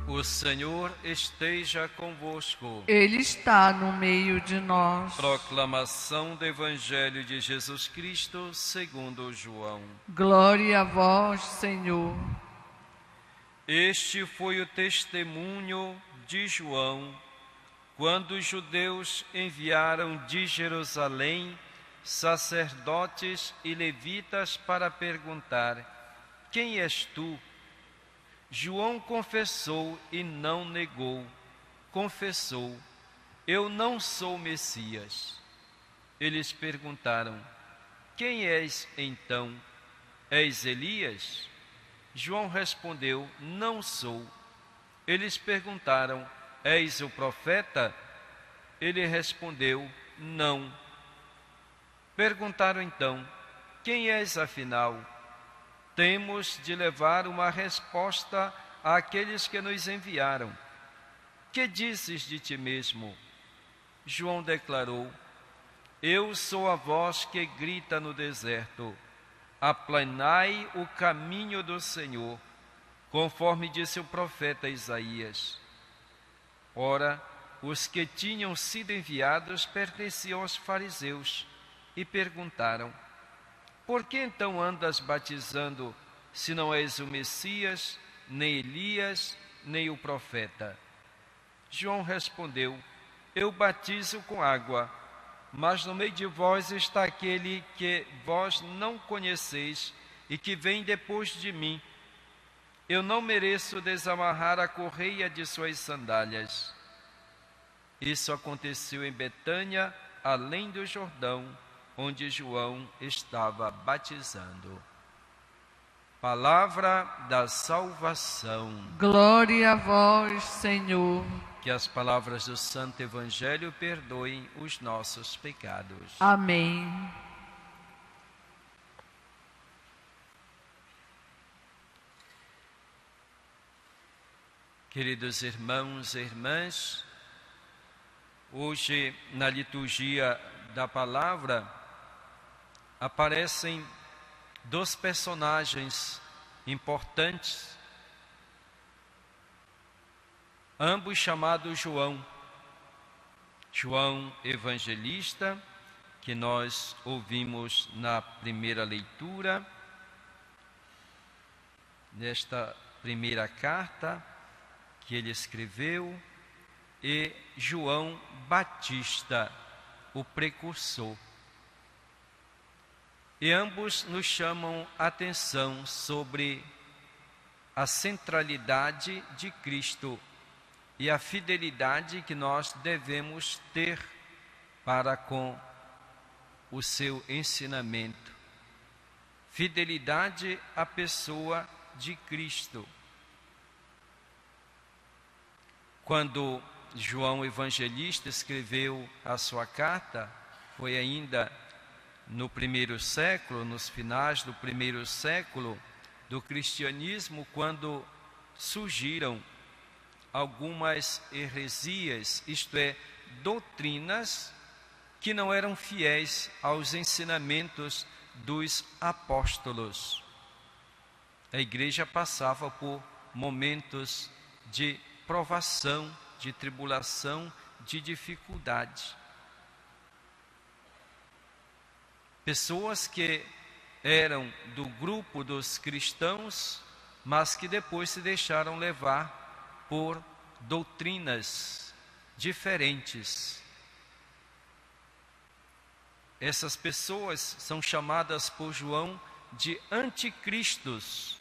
O Senhor esteja convosco. Ele está no meio de nós. Proclamação do Evangelho de Jesus Cristo segundo João. Glória a vós, Senhor. Este foi o testemunho de João, quando os judeus enviaram de Jerusalém sacerdotes e levitas para perguntar: quem és tu? João confessou e não negou. Confessou: eu não sou Messias. Eles perguntaram: quem és então? És Elias? João respondeu: não sou. Eles perguntaram: és o profeta? Ele respondeu: não. Perguntaram então: quem és afinal? Temos de levar uma resposta àqueles que nos enviaram. Que dizes de ti mesmo? João declarou: eu sou a voz que grita no deserto: aplanai o caminho do Senhor, conforme disse o profeta Isaías. Ora, os que tinham sido enviados pertenciam aos fariseus e perguntaram: por que então andas batizando, se não és o Messias, nem Elias, nem o profeta? João respondeu: eu batizo com água, mas no meio de vós está aquele que vós não conheceis e que vem depois de mim. Eu não mereço desamarrar a correia de suas sandálias. Isso aconteceu em Betânia, além do Jordão, onde João estava batizando. Palavra da salvação. Glória a vós, Senhor. Que as palavras do Santo Evangelho perdoem os nossos pecados. Amém. Queridos irmãos e irmãs, hoje na liturgia da palavra aparecem dois personagens importantes, ambos chamados João. João Evangelista, que nós ouvimos na primeira leitura, nesta primeira carta que ele escreveu, e João Batista, o precursor. E ambos nos chamam a atenção sobre a centralidade de Cristo e a fidelidade que nós devemos ter para com o seu ensinamento. Fidelidade à pessoa de Cristo. Quando João Evangelista escreveu a sua carta, foi ainda no primeiro século, nos finais do primeiro século do cristianismo, quando surgiram algumas heresias, isto é, doutrinas que não eram fiéis aos ensinamentos dos apóstolos. A igreja passava por momentos de provação, de tribulação, de dificuldade. Pessoas que eram do grupo dos cristãos, mas que depois se deixaram levar por doutrinas diferentes. Essas pessoas são chamadas por João de anticristos.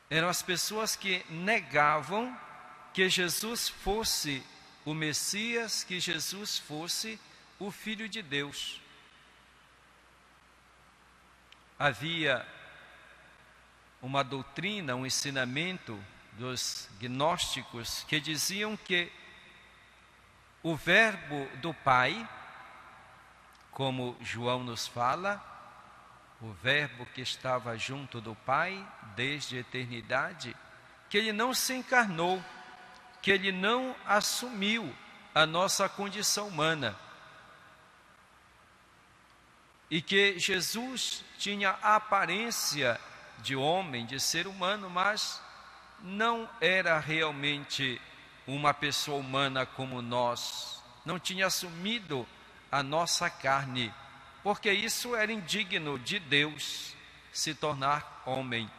Eram as pessoas que negavam que Jesus fosse o Messias, que Jesus fosse o Filho de Deus. Havia uma doutrina, um ensinamento dos gnósticos que diziam que o verbo do Pai, como João nos fala, o verbo que estava junto do Pai desde a eternidade, que ele não se encarnou, que ele não assumiu a nossa condição humana, e que Jesus tinha a aparência de homem, de ser humano, mas não era realmente uma pessoa humana como nós, não tinha assumido a nossa carne, porque isso era indigno de Deus, se tornar homem.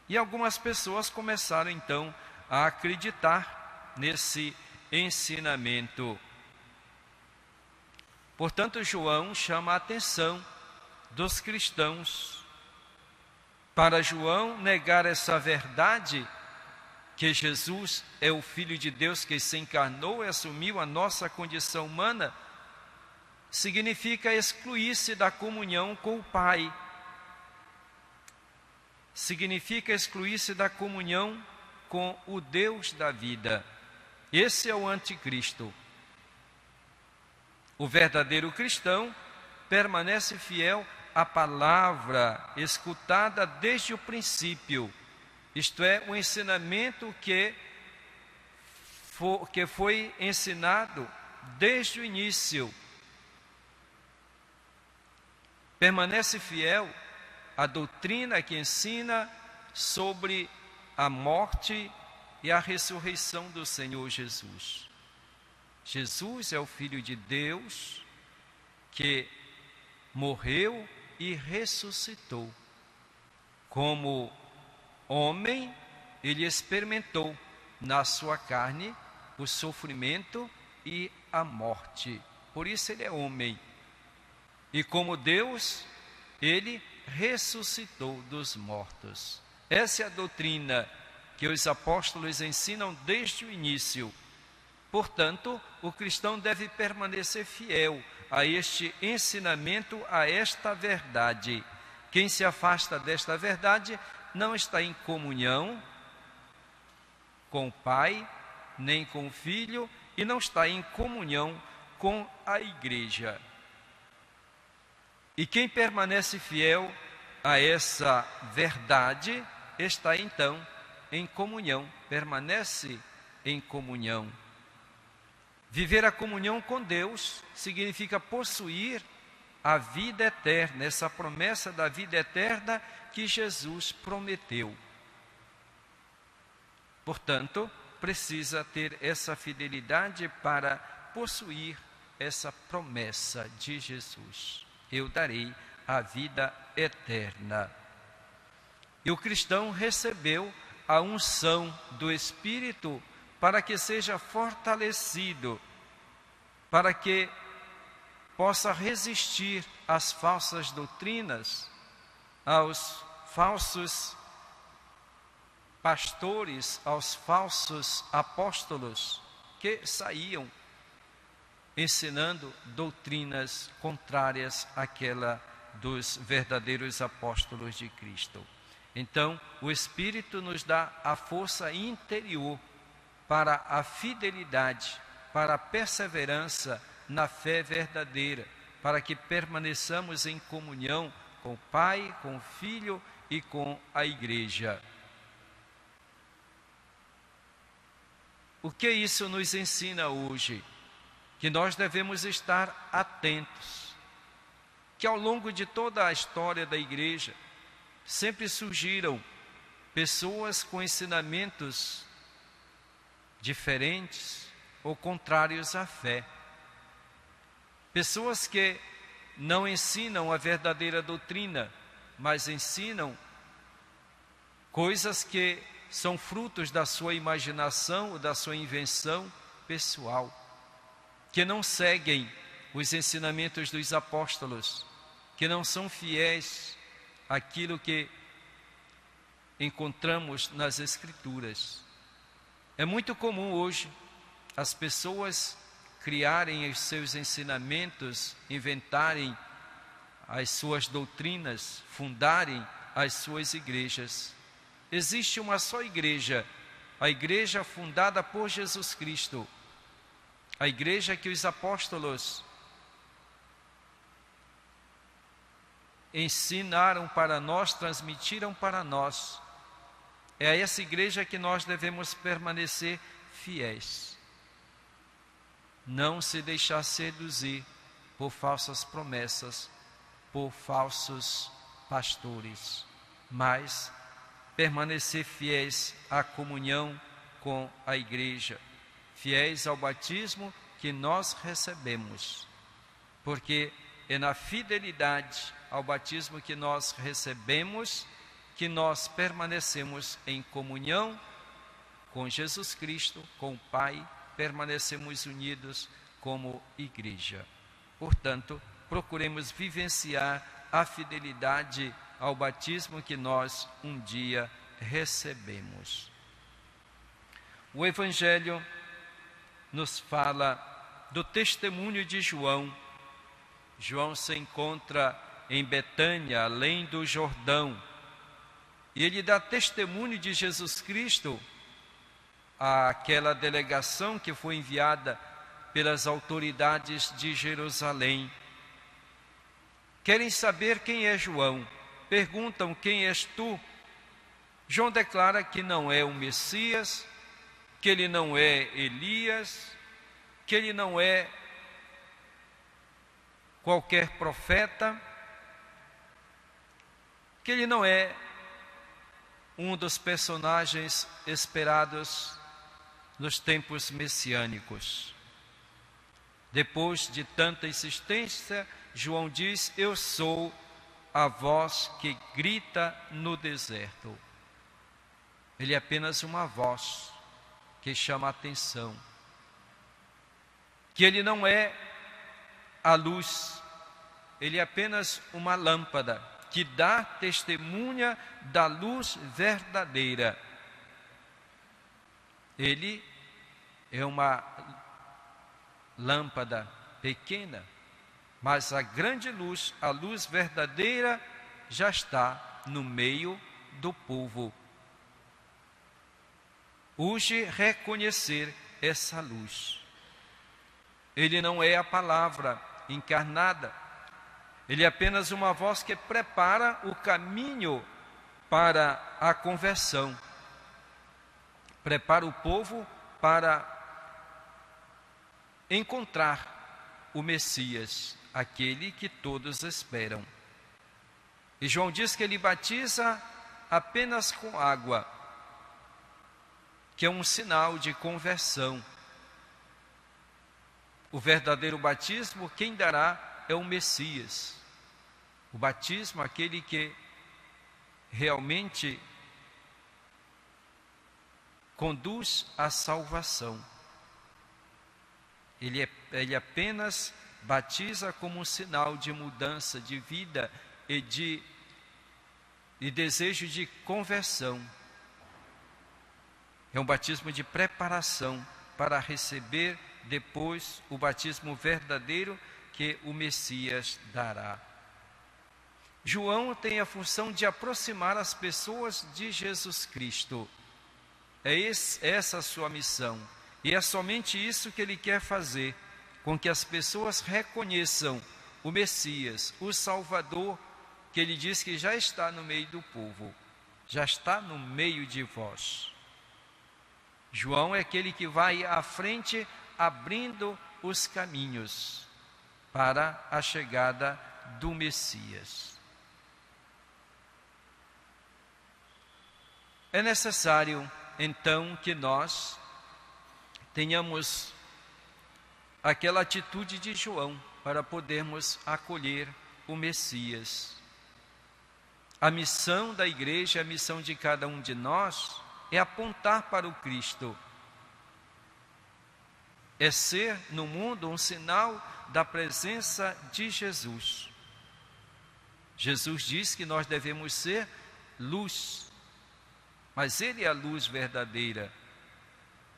E algumas pessoas começaram então a acreditar nesse ensinamento. Portanto, João chama a atenção dos cristãos. Para João negar essa verdade, que Jesus é o Filho de Deus que se encarnou e assumiu a nossa condição humana, significa excluir-se da comunhão com o Pai. Significa excluir-se da comunhão com o Deus da vida. Esse é o anticristo. O verdadeiro cristão permanece fiel à palavra escutada desde o princípio, isto é, o ensinamento que foi ensinado desde o início. Permanece fiel à doutrina que ensina sobre a morte e a ressurreição do Senhor Jesus. Jesus é o Filho de Deus que morreu e ressuscitou. Como homem, ele experimentou na sua carne o sofrimento e a morte. Por isso ele é homem. E como Deus, ele ressuscitou dos mortos. Essa é a doutrina que os apóstolos ensinam desde o início. Portanto, o cristão deve permanecer fiel a este ensinamento, a esta verdade. Quem se afasta desta verdade não está em comunhão com o Pai, nem com o Filho, e não está em comunhão com a Igreja. E quem permanece fiel a essa verdade está então em comunhão, permanece em comunhão. Viver a comunhão com Deus significa possuir a vida eterna, essa promessa da vida eterna que Jesus prometeu. Portanto, precisa ter essa fidelidade para possuir essa promessa de Jesus. Eu darei a vida eterna. E o cristão recebeu a unção do Espírito para que seja fortalecido, para que possa resistir às falsas doutrinas, aos falsos pastores, aos falsos apóstolos que saíam ensinando doutrinas contrárias àquela dos verdadeiros apóstolos de Cristo. Então, o Espírito nos dá a força interior para a fidelidade, para a perseverança na fé verdadeira, para que permaneçamos em comunhão com o Pai, com o Filho e com a Igreja. O que isso nos ensina hoje? Que nós devemos estar atentos, que ao longo de toda a história da Igreja, sempre surgiram pessoas com ensinamentos diferentes ou contrários à fé. Pessoas que não ensinam a verdadeira doutrina, mas ensinam coisas que são frutos da sua imaginação ou da sua invenção pessoal, que não seguem os ensinamentos dos apóstolos, que não são fiéis àquilo que encontramos nas Escrituras. É muito comum hoje as pessoas criarem os seus ensinamentos, inventarem as suas doutrinas, fundarem as suas igrejas. Existe uma só igreja, a igreja fundada por Jesus Cristo, a igreja que os apóstolos ensinaram para nós, transmitiram para nós. É a essa igreja que nós devemos permanecer fiéis. Não se deixar seduzir por falsas promessas, por falsos pastores, mas permanecer fiéis à comunhão com a igreja, fiéis ao batismo que nós recebemos, porque é na fidelidade ao batismo que nós recebemos que nós permanecemos em comunhão com Jesus Cristo, com o Pai, permanecemos unidos como igreja. Portanto, procuremos vivenciar a fidelidade ao batismo que nós um dia recebemos. O Evangelho nos fala do testemunho de João. João se encontra em Betânia, além do Jordão, e ele dá testemunho de Jesus Cristo àquela delegação que foi enviada pelas autoridades de Jerusalém. Querem saber quem é João, perguntam: quem és tu? João declara que não é o Messias, que ele não é Elias, que ele não é qualquer profeta, que ele não é um dos personagens esperados nos tempos messiânicos. Depois de tanta insistência, João diz: eu sou a voz que grita no deserto. Ele é apenas uma voz que chama a atenção. Que ele não é a luz, ele é apenas uma lâmpada que dá testemunha da luz verdadeira. Ele é uma lâmpada pequena, mas a grande luz, a luz verdadeira, já está no meio do povo. Urge reconhecer essa luz. Ele não é a palavra encarnada, ele é apenas uma voz que prepara o caminho para a conversão, prepara o povo para encontrar o Messias, aquele que todos esperam. E João diz que ele batiza apenas com água, que é um sinal de conversão. O verdadeiro batismo, quem dará é o Messias. O batismo, aquele que realmente conduz à salvação. Ele apenas batiza como um sinal de mudança de vida e desejo de conversão. É um batismo de preparação para receber depois o batismo verdadeiro que o Messias dará. João tem a função de aproximar as pessoas de Jesus Cristo. É essa a sua missão. E é somente isso que ele quer fazer, com que as pessoas reconheçam o Messias, o Salvador, que ele diz que já está no meio do povo, já está no meio de vós. João é aquele que vai à frente, abrindo os caminhos para a chegada do Messias. É necessário, então, que nós tenhamos aquela atitude de João para podermos acolher o Messias. A missão da igreja, a missão de cada um de nós, é apontar para o Cristo. É ser no mundo um sinal da presença de Jesus. Jesus diz que nós devemos ser luz, mas Ele é a luz verdadeira.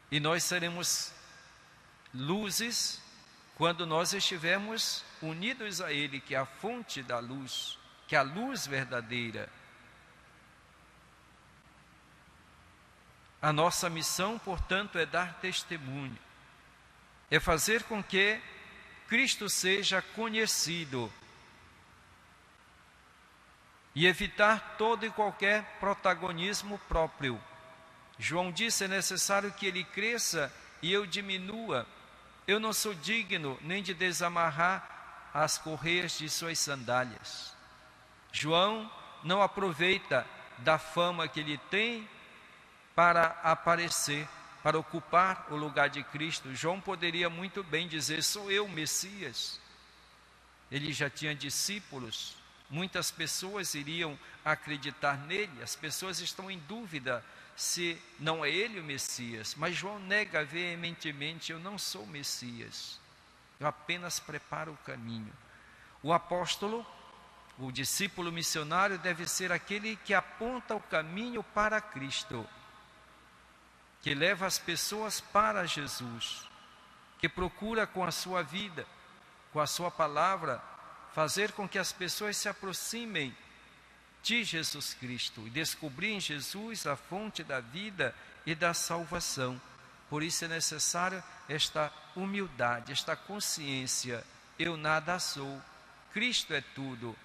E nós seremos luzes quando nós estivermos unidos a Ele, que é a fonte da luz, que é a luz verdadeira. A nossa missão, portanto, é dar testemunho, é fazer com que Cristo seja conhecido e evitar todo e qualquer protagonismo próprio. João disse: é necessário que ele cresça e eu diminua. Eu não sou digno nem de desamarrar as correias de suas sandálias. João não aproveita da fama que ele tem para aparecer, para ocupar o lugar de Cristo. João poderia muito bem dizer: sou eu, Messias. Ele já tinha discípulos, muitas pessoas iriam acreditar nele. As pessoas estão em dúvida se não é ele o Messias, mas João nega veementemente: eu não sou o Messias, eu apenas preparo o caminho. O apóstolo, o discípulo missionário, deve ser aquele que aponta o caminho para Cristo, que leva as pessoas para Jesus, que procura com a sua vida, com a sua palavra, fazer com que as pessoas se aproximem de Jesus Cristo e descobrir em Jesus a fonte da vida e da salvação. Por isso é necessário esta humildade, esta consciência: eu nada sou, Cristo é tudo.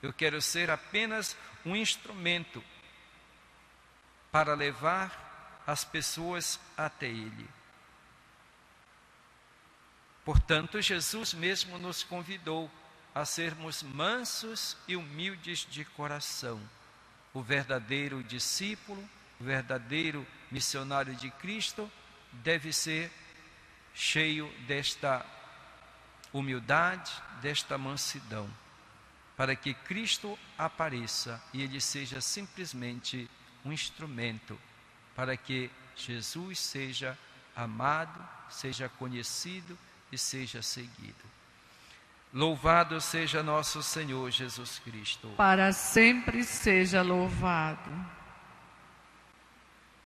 Eu quero ser apenas um instrumento para levar as pessoas até Ele. Portanto, Jesus mesmo nos convidou a sermos mansos e humildes de coração. O verdadeiro discípulo, o verdadeiro missionário de Cristo deve ser cheio desta humildade, desta mansidão, para que Cristo apareça e ele seja simplesmente um instrumento para que Jesus seja amado, seja conhecido e seja seguido. Louvado seja nosso Senhor Jesus Cristo. Para sempre seja louvado.